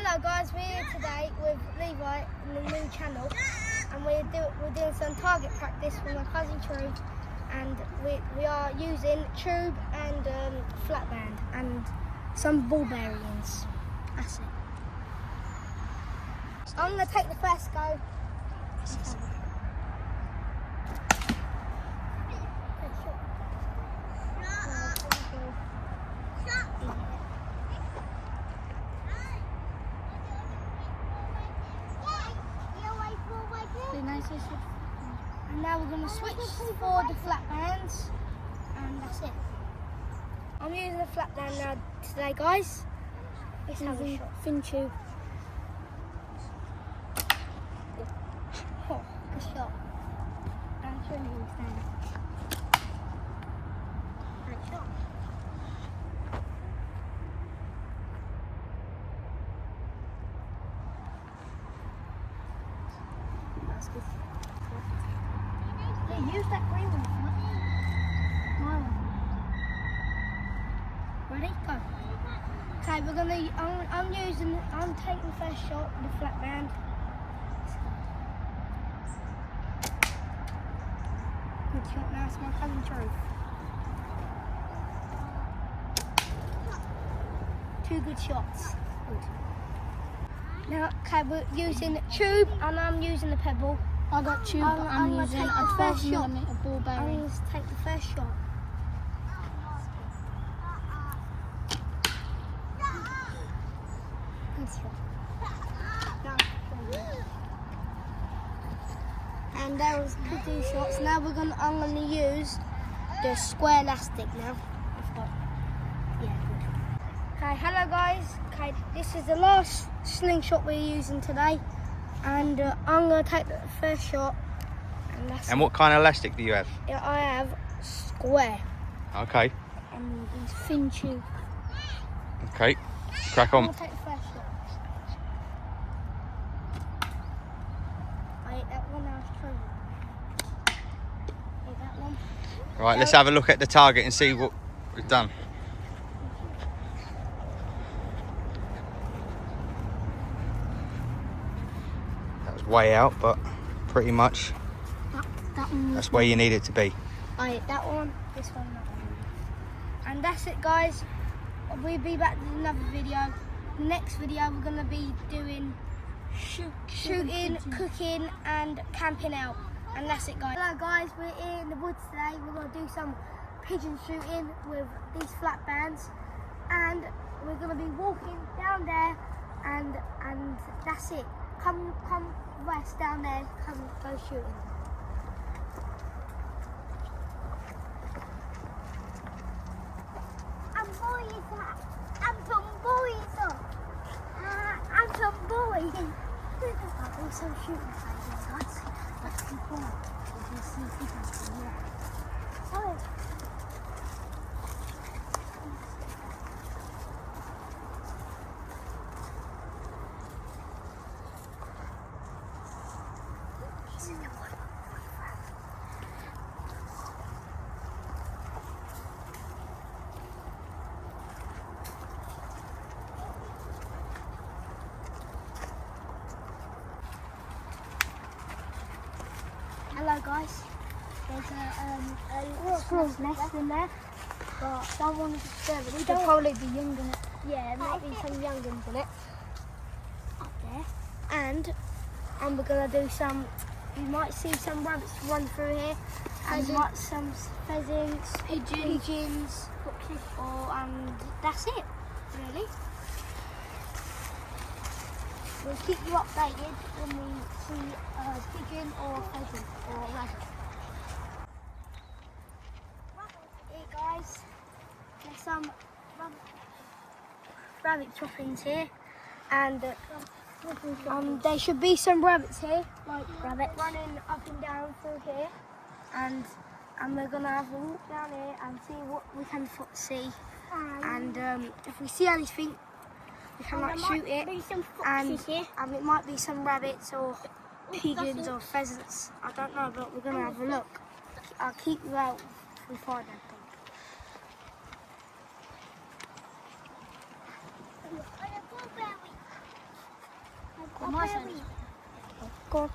Hello guys, we're here today with Levi in the new channel, and we're doing some target practice with my cousin True, and we are using tube and flat band and some ball bearings. That's it. So I'm going to take the first go. And now we're going to switch for the flat bands, and that's it. I'm using the flat band now today, guys. Let's have a shot. Fin tube. Oh, good shot. And trim him down. Great shot. That's good. Yeah, use that green one. My one. Ready? Go. Okay, we're gonna. I'm taking the first shot with the flat band. Good shot. Now it's my cousin True. Two good shots. Good. Now, okay, we're using the tube and I'm using the pebble. I got tube, but I'm using a 12mm ball bearing. I'm going to take the first shot. Good shot. And there was two shots. Now I'm going to use the square elastic now. Yeah, good. Okay, hello guys. Okay, this is the last slingshot we're using today. And I'm going to take the first shot. And what kind of elastic do you have? Yeah, I have square. Okay. And these fin tube. Okay, crack on. I'm going to take the first shot. I hit that one, I was true. Hit that one. Right, let's have a look at the target and see what we've done. That was way out, but pretty much that's where you need it to be. I hit that one, this one, that one. And that's it, guys. We'll be back with another video. The next video we're going to be doing shooting, cooking and camping out. And that's it, guys. Hello guys, we're here in the woods today. We're going to do some pigeon shooting with these flat bands. And we're going to be walking down there and that's it. Come west down there, go shooting. I'm some boys. I'll do some shooting guys. That's the point. You can see pigeons in here. Oh. Hello guys, there's a squirrel's nest in there, but don't want to disturb it. There'll probably be young in it. Yeah, there might be some young ones in it. Up there. And we're going to do some, you might see some rabbits run through here, and you might some pheasants, pigeons, and that's it, really. We'll keep you updated when we see a pigeon or a pheasant or a rabbit. Here guys, there's some rabbit choppings here, and there should be some rabbits here, like rabbits running up and down through here, and we're gonna have a walk down here and see what we can see, and if we see anything, we can like shoot it, and it might be some rabbits or pigeons or pheasants. I don't know, but we're gonna have a look. I'll keep you out if we find anything. my side. Go on.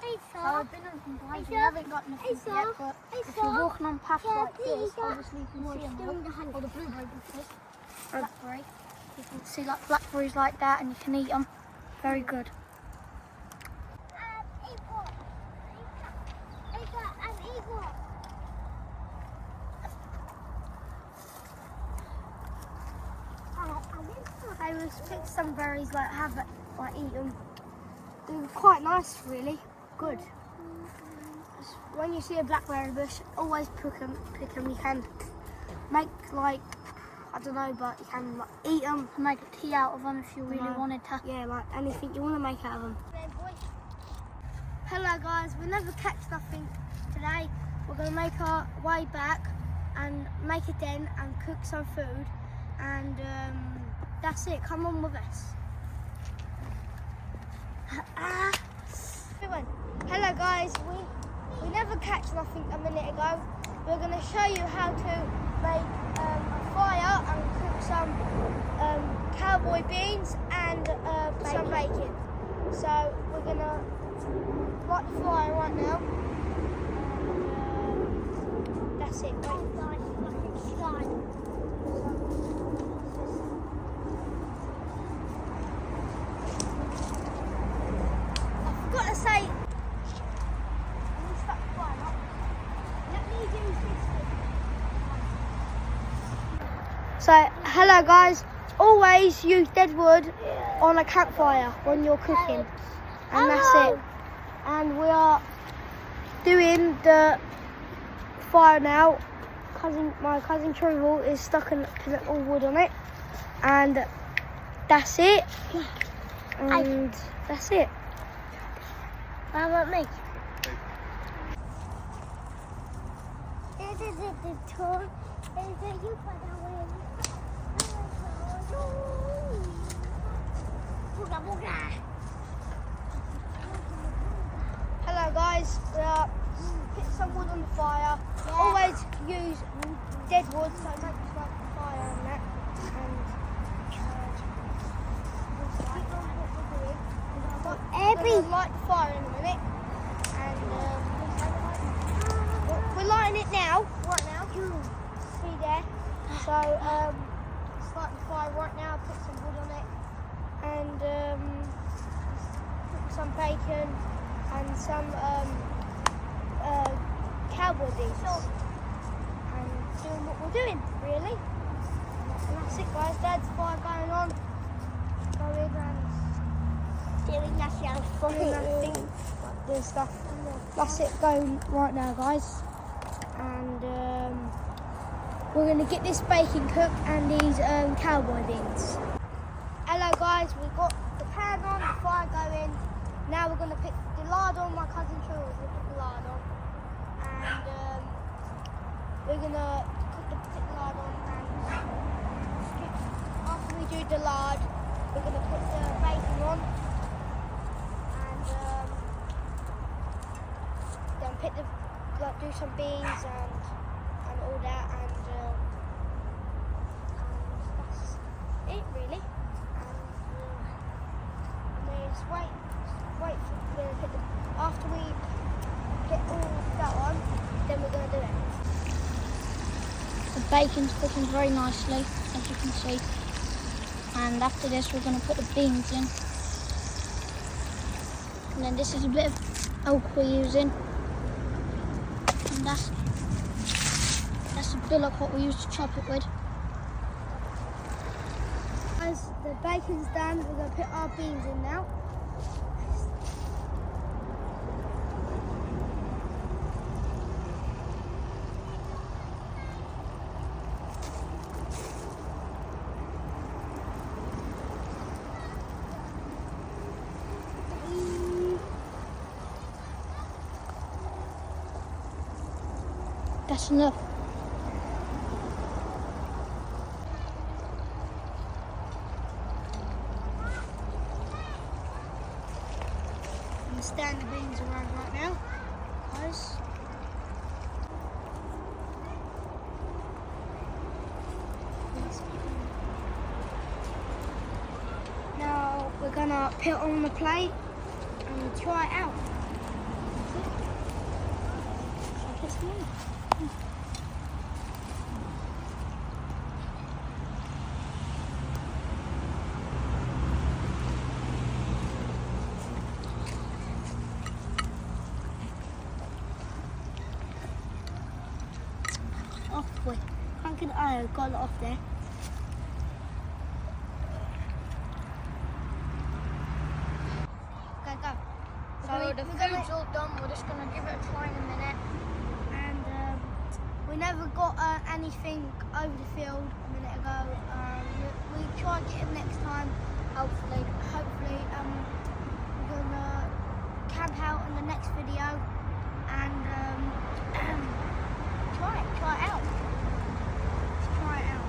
Hey, So I've been on some guys who haven't got nothing yet, but if you're walking on paths like this, obviously you can see them all the blueberry bushes. Blackberry. You can see like blackberries like that and you can eat them. Very good. I was pick some berries, like have it, like eat them. They were quite nice, really. Good. When you see a blackberry bush, always pick them. You can make like, I don't know, but you can like, eat them. Make a tea out of them if you really wanted to. Yeah, like anything you want to make out of them. Hello guys, we never catch nothing today. We're going to make our way back and make a den and cook some food, and that's it. Come on with us. Hello guys, we never catch nothing a minute ago. We're going to show you how to make a fire and cook some cowboy beans and some bacon. So we're going to light the fire right now. And that's it. I've got to say, so, hello guys, always use dead wood on a campfire when you're cooking, and that's it. And we are doing the fire now. My cousin Trevor is stuck and putting all wood on it, and that's it. And that's it. How about me? Hello guys, put some wood on the fire. Yeah. Always use dead wood so it makes like a fire and that. And we're going to light the fire in a minute. And we're lighting it now, right now. See there? So let's light the fire right now, put some wood on it, and put some bacon and some cowboy beans. And doing what we're doing, really. And that's it guys, there's the fire going on. Going and doing nothing, doing stuff. That's it going right now guys. And we're going to get this bacon cooked and these cowboy beans. Hello guys, we've got the pan on, the fire going. Now we're going to put the lard on. My cousin Charles will put the lard on. And we're going to put the lard on. And after we do the lard, we're going to put the bacon on. And then put the, do some beans and all that. And that's it really. And we just wait for after we get all that on, then we're going to do it. The bacon's cooking very nicely, as you can see. And after this, we're going to put the beans in. And then this is a bit of oak we're using. And that's a billock what we use to chop it with. As the bacon's done, we're going to put our beans in now. That's enough. I'm going to stand the beans around right now, guys. Now we're we're gonna put it on the plate and try it out. I'll put some in. Off, boy. Can't get it out. Got it off there. Go. So the food's all done. We're just gonna give it a try in a minute. And we never got anything over the field a minute ago. We try to get it next time. Hopefully. Hopefully, we're gonna camp out in the next video and try it out. Let's try it out.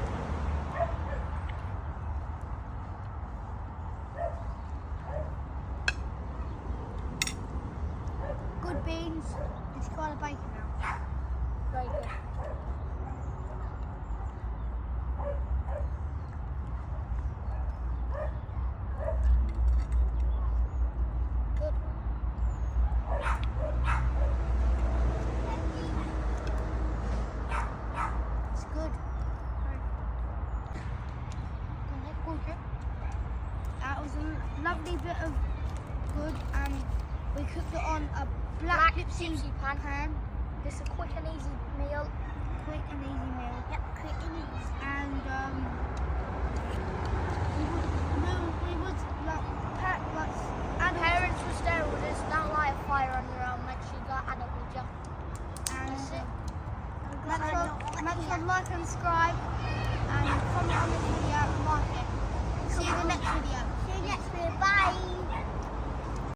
Good beans. Let's try the bacon now. Very good. Good. It's good. That was a lovely bit of good. We cooked it on a black gypsy pan. This is a quick and easy meal. Quick and easy meal. Yep, quick and easy. And we would like pack like Parents was there with us. Don't light a fire on your own. Make sure you got adult with you. and That's it. make sure to like and subscribe and comment on the video and like it. See you in the next video.